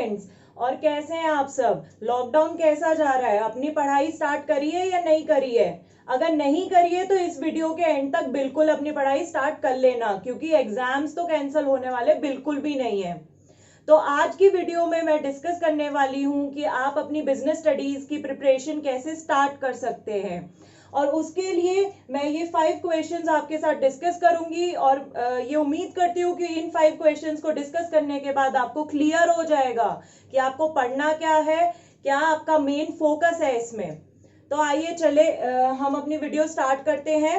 Friends, और कैसे हैं आप सब। लॉकडाउन कैसा जा रहा है, अपनी पढ़ाई स्टार्ट करी है या नहीं करी है? अगर नहीं करी है तो इस वीडियो के एंड तक बिल्कुल अपनी पढ़ाई स्टार्ट कर लेना, क्योंकि एग्जाम्स तो कैंसिल होने वाले बिल्कुल भी नहीं है। तो आज की वीडियो में मैं डिस्कस करने वाली हूं कि आप अपनी बिजनेस स्टडीज की प्रिपरेशन कैसे स्टार्ट कर सकते हैं, और उसके लिए मैं ये 5 क्वेश्चंस आपके साथ डिस्कस करूंगी। और ये उम्मीद करती हूँ कि इन 5 क्वेश्चंस को डिस्कस करने के बाद आपको क्लियर हो जाएगा कि आपको पढ़ना क्या है, क्या आपका मेन फोकस है इसमें। तो आइए चले हम अपनी वीडियो स्टार्ट करते हैं।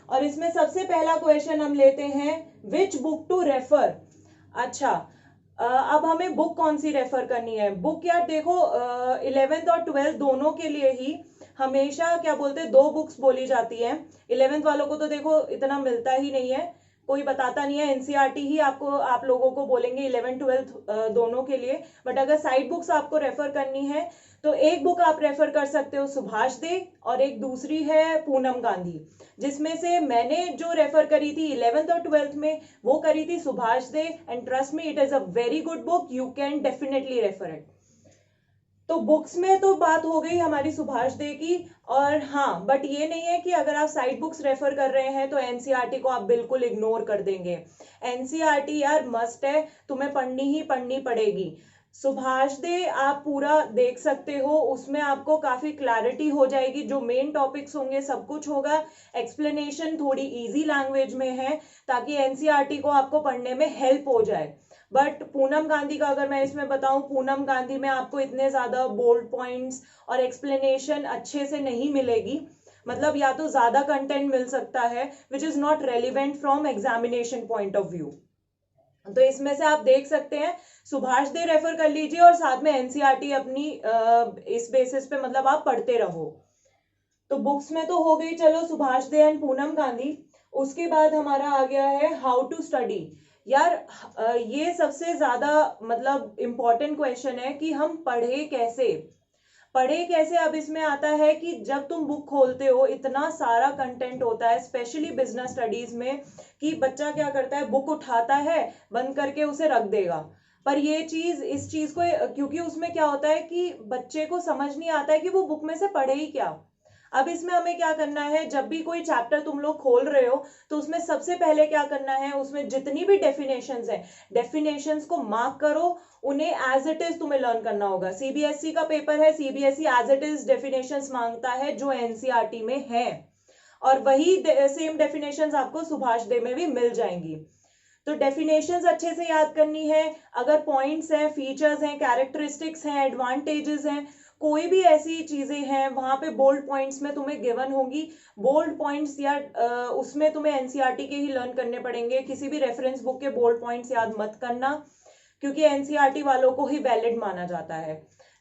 और इसमें सबसे पहला क्वेश्चन हम लेते हैं, विच बुक टू रेफर। अच्छा, अब हमें बुक कौन सी रेफर करनी है। बुक यार देखो, 11th और 12th दोनों के लिए ही हमेशा क्या बोलते हैं, 2 बुक्स बोली जाती है। 11th वालों को तो देखो इतना मिलता ही नहीं है, कोई बताता नहीं है, एनसीईआरटी ही आपको आप लोगों को बोलेंगे 11th 12th दोनों के लिए। बट अगर साइड बुक्स आपको रेफर करनी है तो एक बुक आप रेफर कर सकते हो सुभाष दे, और एक दूसरी है पूनम गांधी, जिसमें से मैंने जो रेफर करी थी 11th और 12th में वो करी थी Subhash Dey. And trust me, it is a very good book, you can definitely refer it. तो बुक्स में तो बात हो गई हमारी सुभाष दे की। और हाँ, बट ये नहीं है कि अगर आप साइड बुक्स रेफर कर रहे हैं तो एनसीईआरटी को आप बिल्कुल इग्नोर कर देंगे। एनसीईआरटी यार मस्ट है, तुम्हें पढ़नी ही पढ़नी पड़ेगी। सुभाष दे आप पूरा देख सकते हो, उसमें आपको काफी क्लैरिटी हो जाएगी, जो मेन टॉपिक्स होंगे सब कुछ होगा। एक्सप्लेनेशन थोड़ी इजी लैंग्वेज में है, ताकि एनसीईआरटी को आपको पढ़ने में हेल्प हो जाए। बट पूनम गांधी का अगर मैं इसमें बताऊं, पूनम गांधी में आपको इतने ज्यादा बोल्ड पॉइंट्स और एक्सप्लेनेशन अच्छे से नहीं मिलेगी। मतलब या तो ज्यादा कंटेंट मिल सकता है which is not relevant from examination point of view. तो इसमें से आप देख सकते हैं, सुभाष दे रेफर कर लीजिए और साथ में एनसीईआरटी अपनी इस बेसिस पे मतलब आप पढ़ते रहो। तो बुक्स में तो हो गई चलो सुभाष दे एंड पूनम गांधी। उसके बाद हमारा आ गया है हाउ टू स्टडी। यार ये सबसे ज्यादा मतलब इंपॉर्टेंट क्वेश्चन है कि हम पढ़े कैसे। पढ़े कैसे, अब इसमें आता है कि जब तुम बुक खोलते हो इतना सारा कंटेंट होता है, स्पेशली बिजनेस स्टडीज में, कि बच्चा क्या करता है, बुक उठाता है, बंद करके उसे रख देगा। पर ये चीज, इस चीज को, क्योंकि उसमें क्या होता है कि बच्चे को समझ नहीं आता है कि वो बुक में से पढ़े ही क्या। अब इसमें हमें क्या करना है, जब भी कोई चैप्टर तुम लोग खोल रहे हो तो उसमें सबसे पहले क्या करना है, उसमें जितनी भी डेफिनेशंस है, डेफिनेशंस को मार्क करो, उन्हें एज इट इज तुम्हें लर्न करना होगा। सीबीएसई का पेपर है, CBSE as it is definitions मांगता है जो एनसीईआरटी में है, और वही सेम डेफिनेशंस आपको सुभाष दे में भी मिल जाएंगी। तो डेफिनेशंस अच्छे से याद करनी है। अगर पॉइंट्स हैं, फीचर्स हैं, कैरेक्टरिस्टिक्स हैं, एडवांटेजेस हैं, कोई भी ऐसी चीजें हैं, वहां पे बोल्ड पॉइंट्स में तुम्हें गिवन होंगी। बोल्ड पॉइंट्स या उसमें तुम्हें एनसीईआरटी के ही लर्न करने पड़ेंगे, किसी भी रेफरेंस बुक के बोल्ड पॉइंट्स याद मत करना, क्योंकि एनसीईआरटी वालों को ही वैलिड माना जाता है।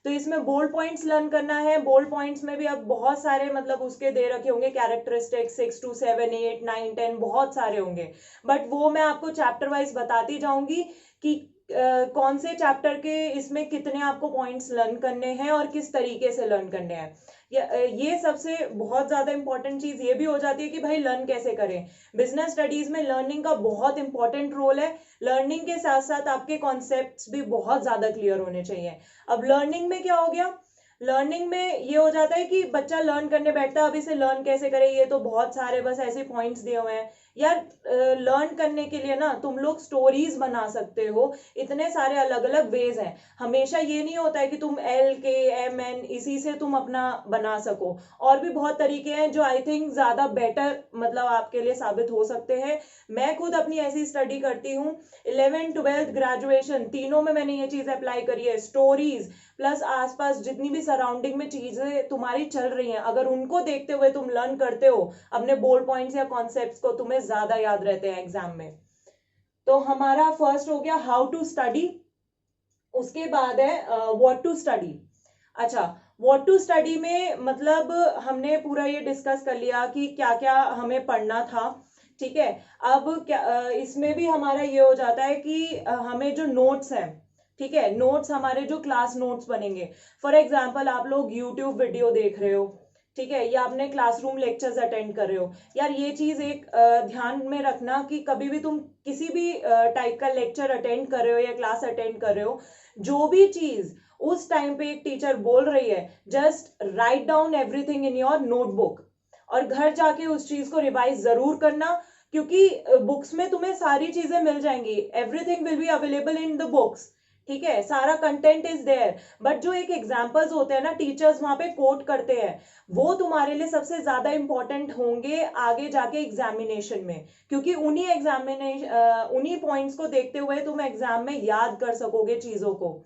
तो इसमें बोल्ड पॉइंट्स लर्न करना है। बोल्ड पॉइंट्स में भी अब बहुत सारे मतलब उसके दे रखे होंगे, कैरेक्टरिस्टिक्स 6 to 7 8 9 10 बहुत सारे होंगे। बट वो मैं आपको चैप्टर वाइज बताती जाऊंगी कि कौन से चैप्टर के इसमें कितने आपको पॉइंट्स लर्न करने हैं और किस तरीके से लर्न करने हैं। ये सबसे बहुत ज्यादा इंपॉर्टेंट चीज ये भी हो जाती है कि भाई लर्न कैसे करें। बिजनेस स्टडीज में लर्निंग का बहुत इंपॉर्टेंट रोल है। लर्निंग के साथ साथ आपके कॉन्सेप्ट्स भी बहुत ज्यादा क्लियर होने चाहिए। अब लर्निंग में क्या हो गया, लर्निंग में ये हो जाता है कि बच्चा लर्न करने बैठता है, अब इसे लर्न कैसे करे, ये तो बहुत सारे बस ऐसे पॉइंट्स दिए हुए हैं। यार लर्न करने के लिए ना तुम लोग स्टोरीज बना सकते हो, इतने सारे अलग अलग वेज हैं। हमेशा ये नहीं होता है कि तुम LKMN इसी से तुम अपना बना सको, और भी बहुत तरीके हैं जो आई थिंक ज्यादा बेटर मतलब आपके लिए साबित हो सकते हैं। मैं खुद अपनी ऐसी स्टडी करती हूँ, 11th 12th ग्रेजुएशन तीनों में मैंने ये चीज अप्लाई करी है। स्टोरीज प्लस आसपास जितनी भी सराउंडिंग में चीजें तुम्हारी चल रही हैं, अगर उनको देखते हुए तुम लर्न करते हो अपने बोल्ड पॉइंट्स या कॉन्सेप्ट्स को, तुम्हें ज्यादा याद रहते हैं एग्जाम में। तो हमारा फर्स्ट हो गया हाउ टू स्टडी। उसके बाद है व्हाट टू स्टडी। अच्छा, व्हाट टू स्टडी में मतलब हमने पूरा ये डिस्कस कर लिया कि क्या क्या हमें पढ़ना था, ठीक है। अब क्या इसमें भी हमारा ये हो जाता है कि हमें जो नोट्स है, ठीक है, नोट्स हमारे जो क्लास नोट्स बनेंगे। फॉर एग्जाम्पल आप लोग यूट्यूब वीडियो देख रहे हो, ठीक है, या अपने क्लासरूम लेक्चर्स अटेंड कर रहे हो, यार ये चीज एक ध्यान में रखना कि कभी भी तुम किसी भी टाइप का लेक्चर अटेंड कर रहे हो या क्लास अटेंड कर रहे हो, जो भी चीज उस टाइम पे एक टीचर बोल रही है, just write down everything in your notebook, और घर जाके उस चीज को रिवाइज जरूर करना, क्योंकि बुक्स में तुम्हें सारी चीजें मिल जाएंगी, everything will be available in the books, ठीक है, सारा कंटेंट इज देयर, बट जो एक एग्जाम्पल्स होते हैं ना, टीचर्स वहां पे कोट करते हैं, वो तुम्हारे लिए सबसे ज्यादा इंपॉर्टेंट होंगे आगे जाके एग्जामिनेशन में, क्योंकि उन्हीं पॉइंट्स को देखते हुए तुम एग्जाम में याद कर सकोगे चीजों को।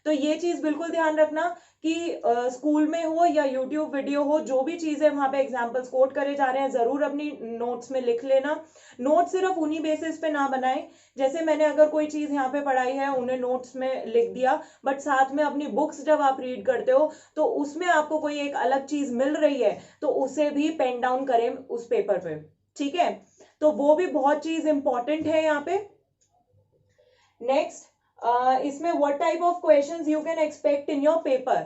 तो ये चीज बिल्कुल ध्यान रखना कि स्कूल में हो या यूट्यूब वीडियो हो, जो भी चीजें वहां पे एग्जाम्पल्स कोट करे जा रहे हैं, जरूर अपनी नोट्स में लिख लेना। नोट सिर्फ उन्हीं बेसिस पे ना बनाए, जैसे मैंने अगर कोई चीज यहाँ पे पढ़ाई है, उन्हें नोट्स में लिख दिया, बट साथ में अपनी बुक्स जब आप रीड करते हो तो उसमें आपको कोई एक अलग चीज मिल रही है, तो उसे भी पेन डाउन करें उस पेपर पे, ठीक है, तो वो भी बहुत चीज इंपॉर्टेंट है यहाँ पे। नेक्स्ट, इसमें what type of questions you can expect in your paper.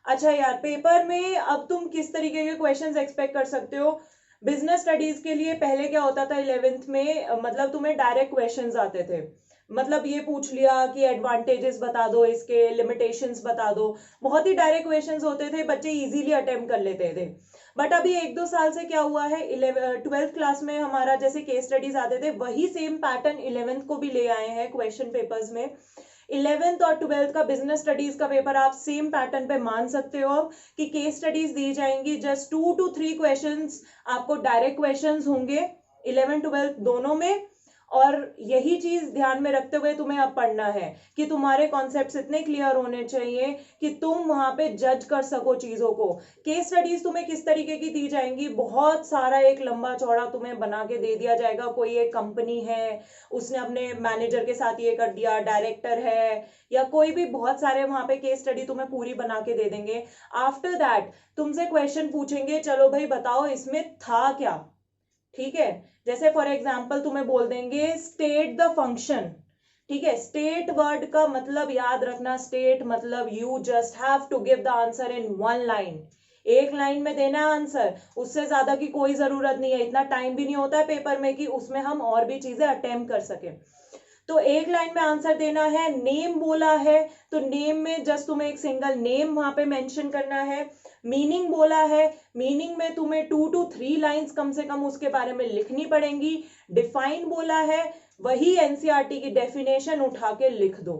अच्छा यार, पेपर में अब तुम किस तरीके के क्वेश्चंस एक्सपेक्ट कर सकते हो। बिजनेस स्टडीज के लिए पहले क्या होता था 11th में, मतलब तुम्हें डायरेक्ट क्वेश्चंस आते थे, मतलब ये पूछ लिया कि एडवांटेजेस बता दो, इसके लिमिटेशंस बता दो, बहुत ही डायरेक्ट क्वेश्चंस होते थे, बच्चे इजीली अटेम्प्ट कर लेते थे। बट अभी 1-2 साल से क्या हुआ है, 12th क्लास में हमारा जैसे केस स्टडीज आते थे, वही सेम पैटर्न 11th को भी ले आए हैं क्वेश्चन पेपर्स में। 11th और 12th का बिजनेस स्टडीज का पेपर आप सेम पैटर्न पे मान सकते हो कि केस स्टडीज दी जाएंगी, जस्ट 2 to 3 क्वेश्चंस आपको डायरेक्ट क्वेश्चंस होंगे 11-12 दोनों में, और यही चीज ध्यान में रखते हुए तुम्हें अब पढ़ना है कि तुम्हारे कॉन्सेप्ट्स इतने क्लियर होने चाहिए कि तुम वहां पे जज कर सको चीजों को। केस स्टडीज तुम्हें किस तरीके की दी जाएंगी, बहुत सारा एक लंबा चौड़ा तुम्हें बना के दे दिया जाएगा, कोई एक कंपनी है, उसने अपने मैनेजर के साथ ये कर दिया, डायरेक्टर है, या कोई भी, बहुत सारे वहां पे केस स्टडी तुम्हें पूरी बना के दे देंगे। आफ्टर दैट तुमसे क्वेश्चन पूछेंगे, चलो भाई बताओ इसमें था क्या, ठीक है, जैसे फॉर एग्जाम्पल तुम्हें बोल देंगे स्टेट द फंक्शन, ठीक है, स्टेट वर्ड का मतलब याद रखना, स्टेट मतलब you just have to give the answer in 1 line, एक लाइन में देना है आंसर, उससे ज्यादा की कोई जरूरत नहीं है, इतना टाइम भी नहीं होता है पेपर में कि उसमें हम और भी चीजें अटेम्प्ट कर सके, तो एक लाइन में आंसर देना है। नेम बोला है तो नेम में जस्ट तुम्हें एक सिंगल नेम वहां पे मेंशन करना है। मीनिंग बोला है, मीनिंग में तुम्हें 2 to 3 लाइंस कम से कम उसके बारे में लिखनी पड़ेंगी। डिफाइन बोला है, वही एनसीईआरटी की डेफिनेशन उठा के लिख दो,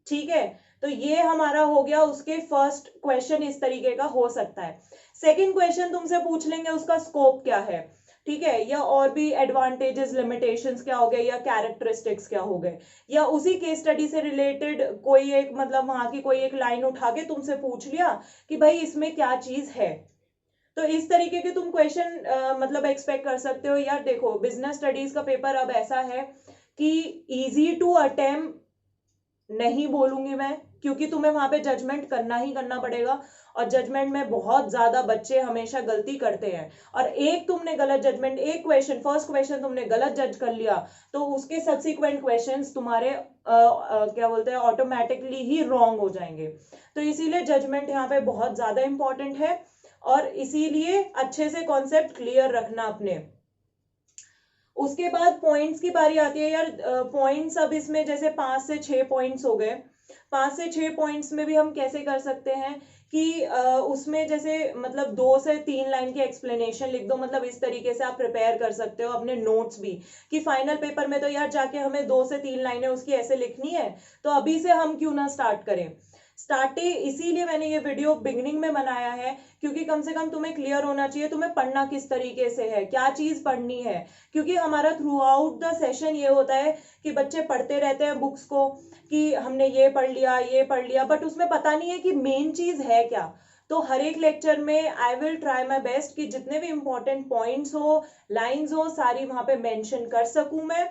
ठीक है, तो ये हमारा हो गया, उसके फर्स्ट क्वेश्चन इस तरीके का हो सकता है। सेकंड क्वेश्चन तुमसे पूछ लेंगे उसका स्कोप क्या है, ठीक है, या और भी एडवांटेजेस लिमिटेशंस क्या हो गए, या कैरेक्टरिस्टिक्स क्या हो गए, या उसी केस स्टडी से रिलेटेड कोई एक, मतलब वहां की कोई एक लाइन उठा के तुमसे पूछ लिया कि भाई इसमें क्या चीज है। तो इस तरीके के तुम क्वेश्चन मतलब एक्सपेक्ट कर सकते हो। यार देखो, बिजनेस स्टडीज का पेपर अब ऐसा है कि इजी टू अटेम्प्ट नहीं बोलूंगी मैं, क्योंकि तुम्हें वहां पे जजमेंट करना ही करना पड़ेगा, और जजमेंट में बहुत ज्यादा बच्चे हमेशा गलती करते हैं, और एक तुमने गलत जजमेंट, एक क्वेश्चन, फर्स्ट क्वेश्चन तुमने गलत जज कर लिया, तो उसके सब्सिक्वेंट क्वेश्चंस तुम्हारे क्या बोलते हैं, ऑटोमेटिकली ही रॉन्ग हो जाएंगे। तो इसीलिए जजमेंट यहाँ पे बहुत ज्यादा इंपॉर्टेंट है, और इसीलिए अच्छे से कॉन्सेप्ट क्लियर रखना अपने। उसके बाद पॉइंट्स की बारी आती है। यार पॉइंट्स अब इसमें जैसे 5 से 6 पॉइंट्स हो गए, 5 से 6 पॉइंट्स में भी हम कैसे कर सकते हैं कि उसमें जैसे मतलब 2 से 3 लाइन की एक्सप्लेनेशन लिख दो, मतलब इस तरीके से आप प्रिपेयर कर सकते हो अपने नोट्स भी, कि फाइनल पेपर में तो यार जाके हमें 2 से 3 लाइनें उसकी ऐसे लिखनी है, तो अभी से हम क्यों ना स्टार्ट करें। इसीलिए मैंने ये वीडियो बिगिनिंग में बनाया है, क्योंकि कम से कम तुम्हें क्लियर होना चाहिए तुम्हें पढ़ना किस तरीके से है, क्या चीज पढ़नी है, क्योंकि हमारा थ्रू आउट द सेशन ये होता है कि बच्चे पढ़ते रहते हैं बुक्स को, कि हमने ये पढ़ लिया, बट उसमें पता नहीं है कि मेन चीज है क्या। तो हर एक लेक्चर में आई विल ट्राई माई बेस्ट कि जितने भी इंपॉर्टेंट पॉइंट्स हो, लाइंस हो, सारी वहां पे मेंशन कर सकूं मैं,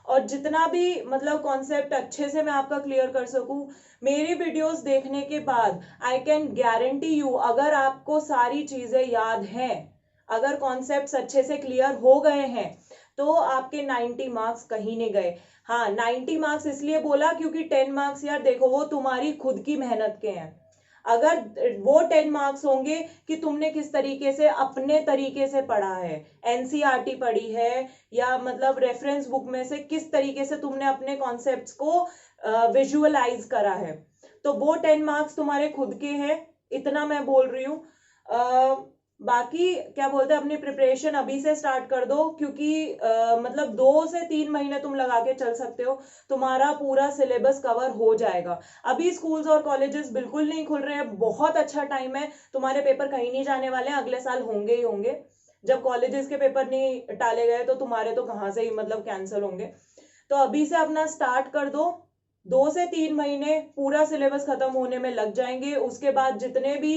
और जितना भी मतलब कॉन्सेप्ट अच्छे से मैं आपका क्लियर कर सकूं। मेरी वीडियोस देखने के बाद आई कैन गारंटी यू, अगर आपको सारी चीजें याद हैं, अगर कॉन्सेप्ट्स अच्छे से क्लियर हो गए हैं, तो आपके 90 मार्क्स कहीं नहीं गए। हाँ, 90 मार्क्स इसलिए बोला क्योंकि 10 मार्क्स यार देखो वो तुम्हारी खुद की मेहनत के हैं। अगर वो 10 मार्क्स होंगे कि तुमने किस तरीके से अपने तरीके से पढ़ा है, एनसीईआरटी पढ़ी है या मतलब रेफरेंस बुक में से किस तरीके से तुमने अपने कॉन्सेप्ट्स को विजुअलाइज करा है, तो वो 10 मार्क्स तुम्हारे खुद के हैं, इतना मैं बोल रही हूँ। बाकी क्या बोलते हैं, अपनी प्रिपरेशन अभी से स्टार्ट कर दो, क्योंकि मतलब 2 से 3 महीने तुम लगा के चल सकते हो, तुम्हारा पूरा सिलेबस कवर हो जाएगा। अभी स्कूल्स और कॉलेजेस बिल्कुल नहीं खुल रहे हैं, बहुत अच्छा टाइम है, तुम्हारे पेपर कहीं नहीं जाने वाले हैं, अगले साल होंगे ही होंगे। जब कॉलेजेस के पेपर नहीं टाले गए तो तुम्हारे तो कहाँ से ही मतलब कैंसिल होंगे। तो अभी से अपना स्टार्ट कर दो, 2 से 3 महीने पूरा सिलेबस खत्म होने में लग जाएंगे। उसके बाद जितने भी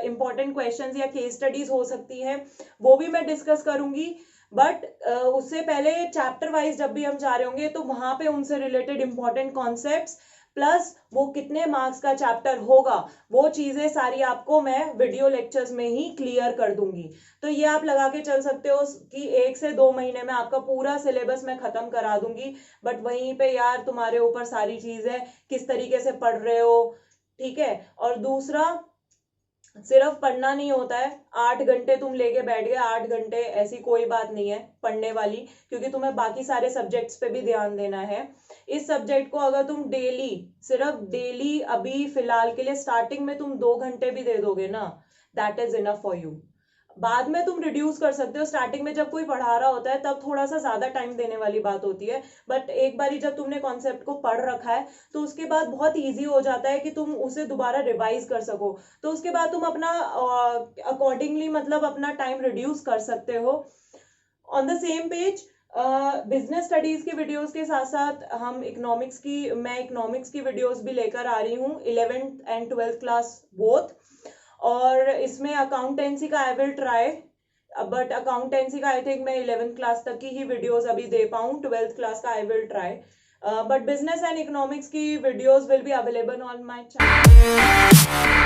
इंपॉर्टेंट क्वेश्चंस या केस स्टडीज हो सकती हैं वो भी मैं डिस्कस करूंगी, बट उससे पहले चैप्टर वाइज जब भी हम जा रहे होंगे तो वहां पे उनसे रिलेटेड इंपॉर्टेंट कॉन्सेप्ट्स प्लस वो कितने मार्क्स का चैप्टर होगा वो चीजें सारी आपको मैं वीडियो लेक्चर्स में ही क्लियर कर दूंगी। तो ये आप लगा के चल सकते हो कि 1 से 2 महीने में आपका पूरा सिलेबस मैं खत्म करा दूंगी, बट वहीं पे यार तुम्हारे ऊपर सारी चीजें किस तरीके से पढ़ रहे हो, ठीक है। और दूसरा, सिर्फ पढ़ना नहीं होता है, 8 घंटे तुम लेके बैठ गए, 8 घंटे ऐसी कोई बात नहीं है पढ़ने वाली, क्योंकि तुम्हें बाकी सारे सब्जेक्ट्स पे भी ध्यान देना है। इस सब्जेक्ट को अगर तुम डेली, सिर्फ डेली अभी फिलहाल के लिए स्टार्टिंग में तुम 2 घंटे भी दे दोगे ना, that is enough for you. बाद में तुम रिड्यूस कर सकते हो, स्टार्टिंग में जब कोई पढ़ा रहा होता है तब थोड़ा सा ज्यादा टाइम देने वाली बात होती है, बट एक बारी जब तुमने कॉन्सेप्ट को पढ़ रखा है तो उसके बाद बहुत इजी हो जाता है कि तुम उसे दोबारा रिवाइज कर सको। तो उसके बाद तुम अपना अकॉर्डिंगली मतलब अपना टाइम रिड्यूस कर सकते हो। On the same page business studies के वीडियोस के साथ साथ मैं इकोनॉमिक्स की वीडियोस भी लेकर आ रही हूँ, 11th and 12th class both. और इसमें अकाउंटेंसी का I will try, but accountancy का आई थिंक मैं 11th क्लास तक की ही वीडियोस अभी दे पाऊँ, 12th क्लास का I will try, but business and economics की videos will be available on my channel.